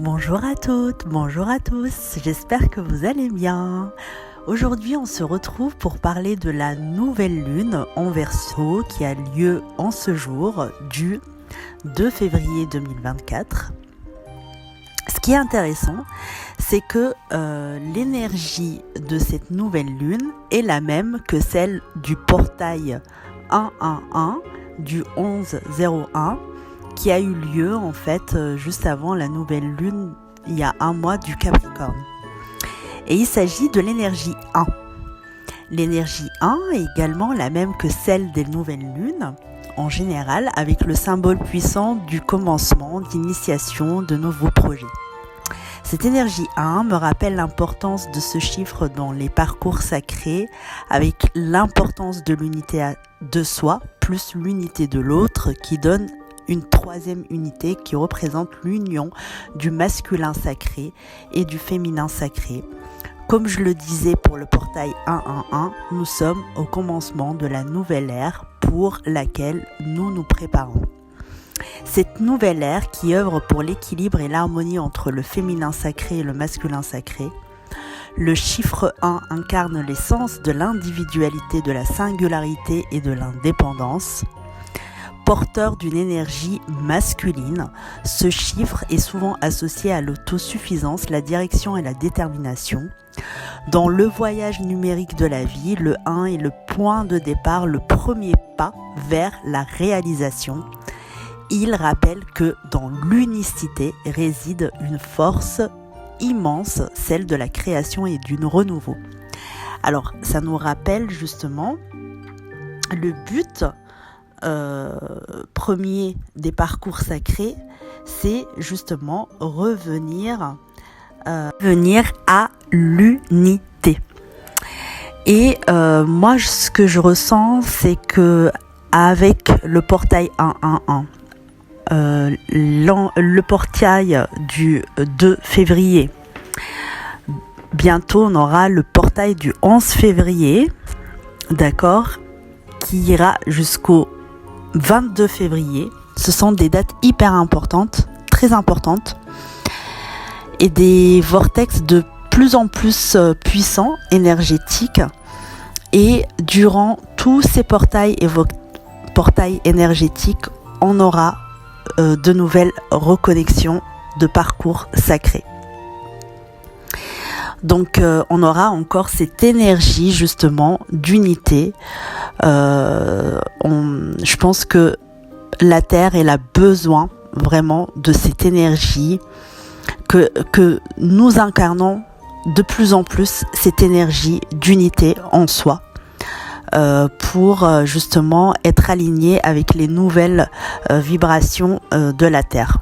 Bonjour à toutes, bonjour à tous, j'espère que vous allez bien. Aujourd'hui on se retrouve pour parler de la nouvelle lune en Verseau qui a lieu en ce jour du 2 février 2024. Ce qui est intéressant, c'est que l'énergie de cette nouvelle lune est la même que celle du portail 111 du 1101 qui a eu lieu en fait juste avant la nouvelle lune il y a un mois du Capricorne. Et il s'agit de l'énergie 1. L'énergie 1 est également la même que celle des nouvelles lunes en général, avec le symbole puissant du commencement, d'initiation de nouveaux projets. Cette énergie 1 me rappelle l'importance de ce chiffre dans les parcours sacrés, avec l'importance de l'unité de soi plus l'unité de l'autre qui donne une troisième unité qui représente l'union du masculin sacré et du féminin sacré. Comme je le disais pour le portail 111, nous sommes au commencement de la nouvelle ère pour laquelle nous nous préparons. Cette nouvelle ère qui œuvre pour l'équilibre et l'harmonie entre le féminin sacré et le masculin sacré. Le chiffre 1 incarne l'essence de l'individualité, de la singularité et de l'indépendance. Porteur d'une énergie masculine, ce chiffre est souvent associé à l'autosuffisance, la direction et la détermination. Dans le voyage numérique de la vie, le 1 est le point de départ, le premier pas vers la réalisation. Il rappelle que dans l'unicité réside une force immense, celle de la création et du renouveau. Alors, ça nous rappelle justement le but premier des parcours sacrés, c'est justement revenir à l'unité. Et moi, ce que je ressens, c'est que avec le portail 111, le portail du 2 février, bientôt on aura le portail du 11 février, d'accord, qui ira jusqu'au 22 février. Ce sont des dates hyper importantes, très importantes, et des vortex de plus en plus puissants, énergétiques. Et durant tous ces portails énergétiques, on aura de nouvelles reconnexions de parcours sacrés. Donc on aura encore cette énergie justement d'unité. Je pense que la Terre elle a besoin vraiment de cette énergie, que nous incarnons de plus en plus cette énergie d'unité en soi pour justement être aligné avec les nouvelles vibrations de la Terre.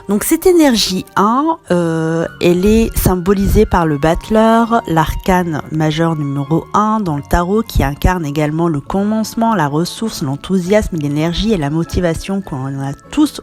Donc cette énergie 1, elle est symbolisée par le battleur, l'arcane majeur numéro 1 dans le tarot qui incarne également le commencement, la ressource, l'enthousiasme, l'énergie et la motivation qu'on a tous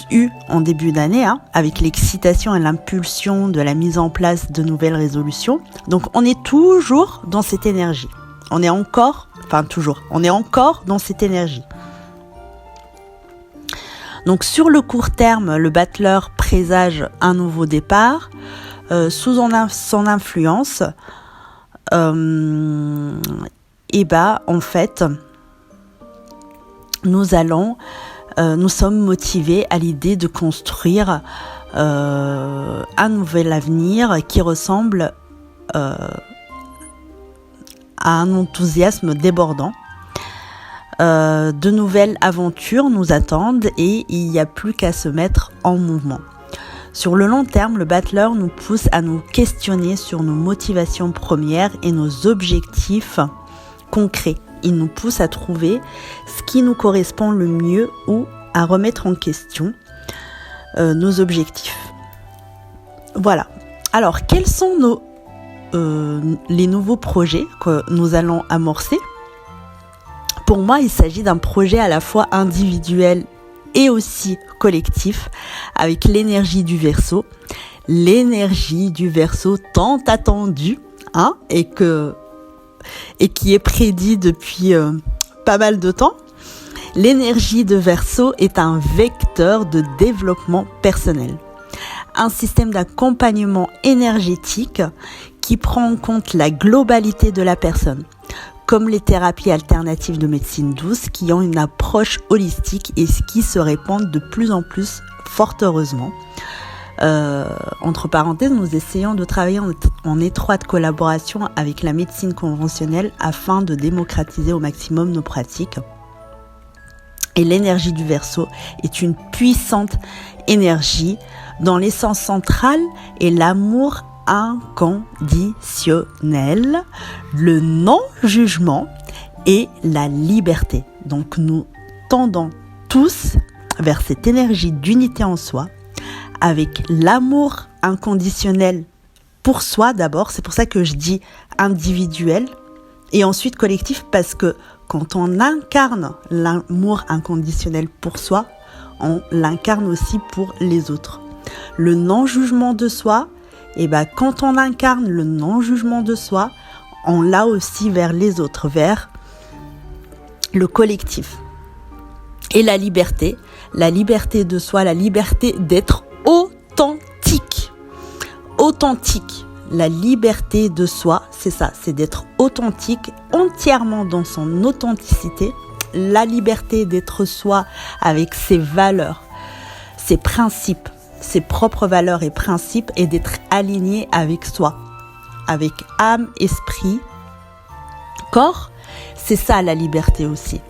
eu en début d'année, avec l'excitation et l'impulsion de la mise en place de nouvelles résolutions. Donc on est toujours dans cette énergie. On est encore dans cette énergie. Donc sur le court terme, le battleur présage un nouveau départ sous son influence. En fait, nous sommes motivés à l'idée de construire un nouvel avenir qui ressemble à un enthousiasme débordant. De nouvelles aventures nous attendent et il n'y a plus qu'à se mettre en mouvement. Sur le long terme, le battleur nous pousse à nous questionner sur nos motivations premières et nos objectifs concrets. Il nous pousse à trouver ce qui nous correspond le mieux ou à remettre en question nos objectifs. Voilà. Alors, quels sont les nouveaux projets que nous allons amorcer ? Pour moi, il s'agit d'un projet à la fois individuel et aussi collectif, avec l'énergie du Verseau. L'énergie du Verseau tant attendue, et qui est prédit depuis pas mal de temps. L'énergie de Verseau est un vecteur de développement personnel, un système d'accompagnement énergétique qui prend en compte la globalité de la personne, comme les thérapies alternatives de médecine douce qui ont une approche holistique et qui se répandent de plus en plus, fort heureusement. Entre parenthèses, nous essayons de travailler en étroite collaboration avec la médecine conventionnelle afin de démocratiser au maximum nos pratiques. Et l'énergie du Verseau est une puissante énergie dont l'essence centrale est l'amour inconditionnel, le non-jugement et la liberté. Donc nous tendons tous vers cette énergie d'unité en soi, avec l'amour inconditionnel pour soi d'abord, c'est pour ça que je dis individuel, et ensuite collectif, parce que quand on incarne l'amour inconditionnel pour soi, on l'incarne aussi pour les autres. Le non-jugement de soi, quand on incarne le non-jugement de soi, on l'a aussi vers les autres, vers le collectif. Et la liberté de soi, la liberté d'être authentique. Authentique. La liberté de soi, c'est ça, c'est d'être authentique, entièrement dans son authenticité. La liberté d'être soi avec ses valeurs, ses principes, ses propres valeurs et principes, et d'être aligné avec soi, avec âme, esprit, corps. C'est ça la liberté aussi.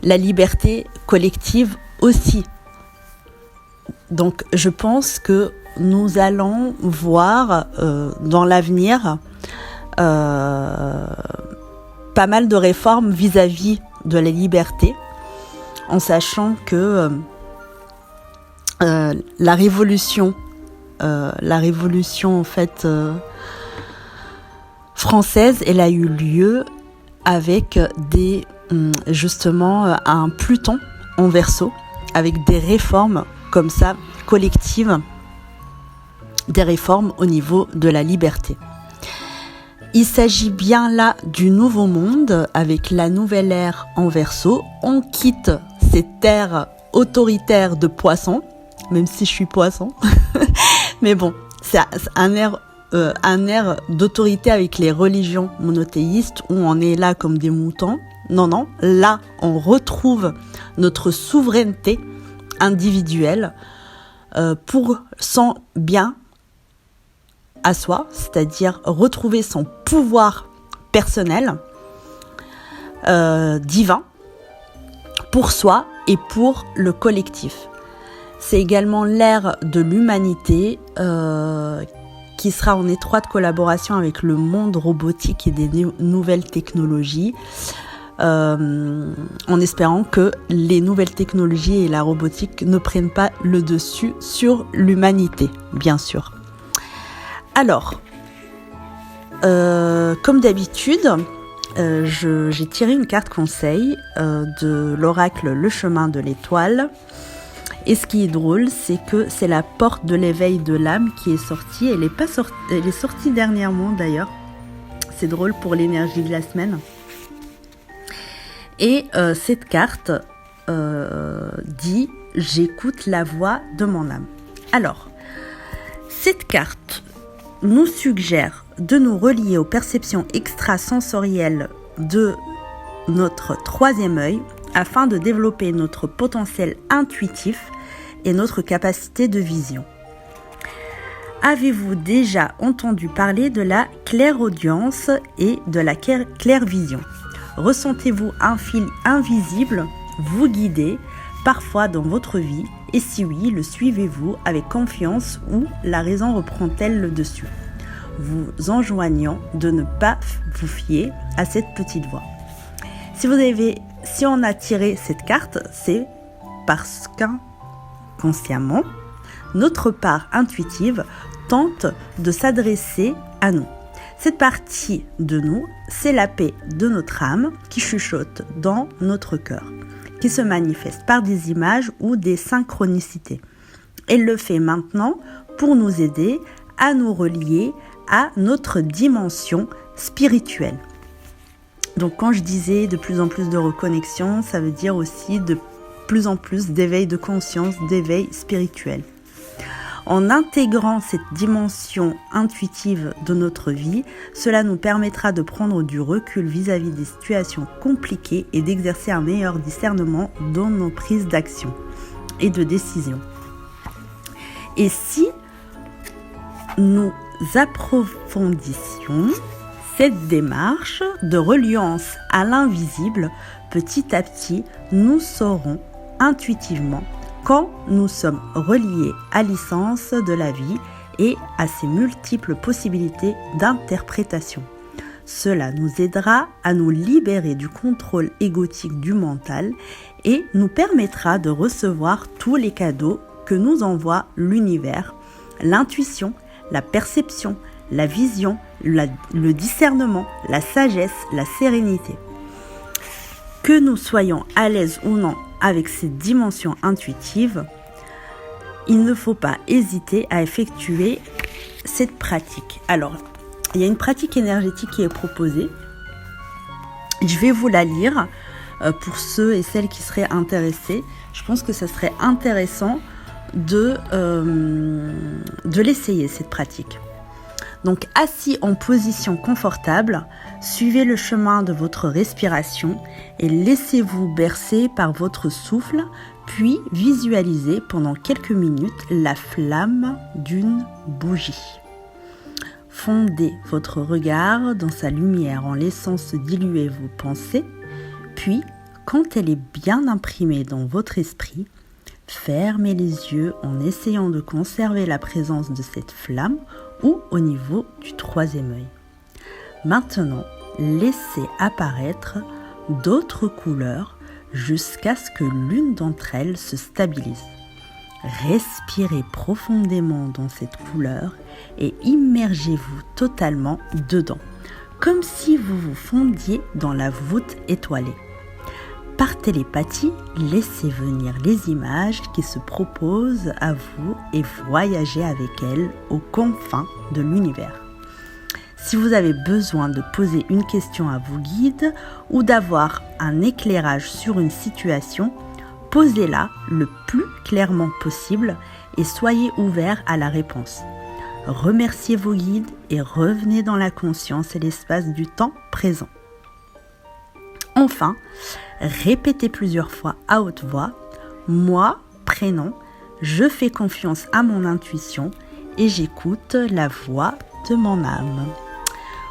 La liberté collective aussi. Donc je pense que nous allons voir dans l'avenir pas mal de réformes vis-à-vis de la liberté, en sachant que la révolution en fait française, elle a eu lieu avec justement un Pluton en Verseau, avec des réformes comme ça collectives, des réformes au niveau de la liberté. Il s'agit bien là du nouveau monde avec la nouvelle ère en Verseau. On quitte cette ère autoritaire de poisson, même si je suis poisson, mais bon, c'est un ère d'autorité avec les religions monothéistes où on est là comme des moutons. Non, là on retrouve notre souveraineté individuelle pour son bien à soi, c'est-à-dire retrouver son pouvoir personnel divin pour soi et pour le collectif. C'est également l'ère de l'humanité qui sera en étroite collaboration avec le monde robotique et des nouvelles technologies, en espérant que les nouvelles technologies et la robotique ne prennent pas le dessus sur l'humanité, bien sûr. Alors, comme d'habitude, j'ai tiré une carte conseil de l'oracle Le Chemin de l'Étoile. Et ce qui est drôle, c'est que c'est la porte de l'éveil de l'âme qui est sortie. Elle est sortie dernièrement d'ailleurs. C'est drôle pour l'énergie de la semaine. Et cette carte dit « J'écoute la voix de mon âme ». Alors, cette carte nous suggère de nous relier aux perceptions extrasensorielles de notre troisième œil afin de développer notre potentiel intuitif et notre capacité de vision. Avez-vous déjà entendu parler de la clairaudience et de la clairvision ? Ressentez-vous un fil invisible vous guider parfois dans votre vie ? Et si oui, le suivez-vous avec confiance ou la raison reprend-elle le dessus ? Vous enjoignant de ne pas vous fier à cette petite voix. Si on a tiré cette carte, c'est parce qu'inconsciemment, notre part intuitive tente de s'adresser à nous. Cette partie de nous, c'est la paix de notre âme qui chuchote dans notre cœur, qui se manifeste par des images ou des synchronicités. Elle le fait maintenant pour nous aider à nous relier à notre dimension spirituelle. Donc quand je disais de plus en plus de reconnexion, ça veut dire aussi de plus en plus d'éveil de conscience, d'éveil spirituel. En intégrant cette dimension intuitive de notre vie, cela nous permettra de prendre du recul vis-à-vis des situations compliquées et d'exercer un meilleur discernement dans nos prises d'action et de décision. Et si nous approfondissions cette démarche de reliance à l'invisible, petit à petit, nous saurons intuitivement quand nous sommes reliés à l'essence de la vie et à ses multiples possibilités d'interprétation. Cela nous aidera à nous libérer du contrôle égotique du mental et nous permettra de recevoir tous les cadeaux que nous envoie l'univers, l'intuition, la perception, la vision, le discernement, la sagesse, la sérénité. Que nous soyons à l'aise ou non avec ces dimensions intuitives, il ne faut pas hésiter à effectuer cette pratique. Alors, il y a une pratique énergétique qui est proposée. Je vais vous la lire pour ceux et celles qui seraient intéressés. Je pense que ça serait intéressant de l'essayer, cette pratique. Donc, assis en position confortable, suivez le chemin de votre respiration et laissez-vous bercer par votre souffle, puis visualisez pendant quelques minutes la flamme d'une bougie. Fondez votre regard dans sa lumière en laissant se diluer vos pensées, puis, quand elle est bien imprimée dans votre esprit, fermez les yeux en essayant de conserver la présence de cette flamme ou au niveau du troisième œil. Maintenant, laissez apparaître d'autres couleurs jusqu'à ce que l'une d'entre elles se stabilise. Respirez profondément dans cette couleur et immergez-vous totalement dedans, comme si vous vous fondiez dans la voûte étoilée. Par télépathie, laissez venir les images qui se proposent à vous et voyagez avec elles aux confins de l'univers. Si vous avez besoin de poser une question à vos guides ou d'avoir un éclairage sur une situation, posez-la le plus clairement possible et soyez ouvert à la réponse. Remerciez vos guides et revenez dans la conscience et l'espace du temps présent. Enfin, répétez plusieurs fois à haute voix « Moi, prénom, je fais confiance à mon intuition et j'écoute la voix de mon âme. »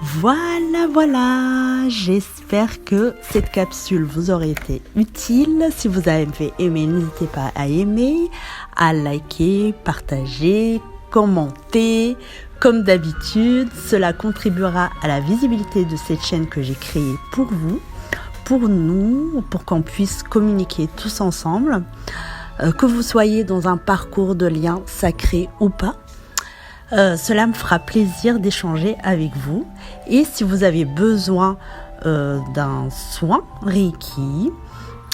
Voilà, j'espère que cette capsule vous aurait été utile. Si vous avez aimé, n'hésitez pas à aimer, à liker, partager, commenter. Comme d'habitude, cela contribuera à la visibilité de cette chaîne que j'ai créée pour vous, pour nous, pour qu'on puisse communiquer tous ensemble, que vous soyez dans un parcours de liens sacrés ou pas. Cela me fera plaisir d'échanger avec vous. Et si vous avez besoin d'un soin Reiki,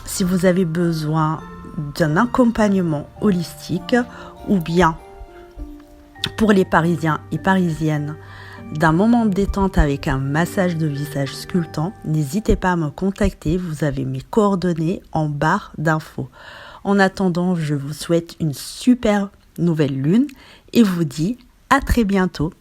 si vous avez besoin d'un accompagnement holistique ou bien pour les Parisiens et Parisiennes d'un moment de détente avec un massage de visage sculptant, n'hésitez pas à me contacter, vous avez mes coordonnées en barre d'infos. En attendant, je vous souhaite une super nouvelle lune et vous dis à très bientôt